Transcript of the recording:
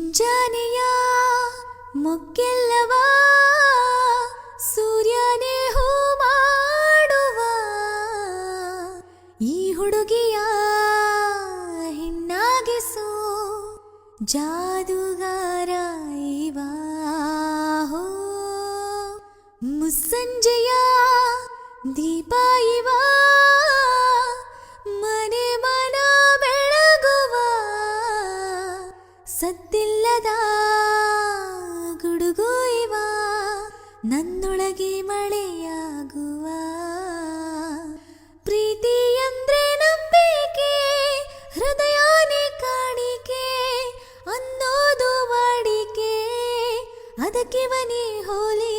ಮುಂಜಾನೆಯ ಮೊಗ್ಗೆಲ್ಲವ ಸೂರ್ಯನೇ ಹೂ ಮಾಡುವ ಈ ಹುಡುಗಿಯ ಹೆಣ್ಣಾಗಿಸೋ ಜಾದುಗಾರ ಇವ ಹೋ. ಮುಸ್ಸಂಜೆಯ ದೀಪ ಇವ ಮನೆ ಮನ ಬೆಳಗುವ ಸದ್ದಿಲ್ಲದ ಗುಡುಗು ಇವ ನನ್ನೊಳಗೆ ಮಳೆಯಾಗುವ. ಪ್ರೀತಿ ಅಂದ್ರೆ ನಂಬಿಕೆ ಹೃದಯನೇ ಕಾಣಿಕೆ ಅನ್ನೋದು ವಾಡಿಕೆ ಅದಕ್ಕೆ ಮನೆ ಹೋಲಿ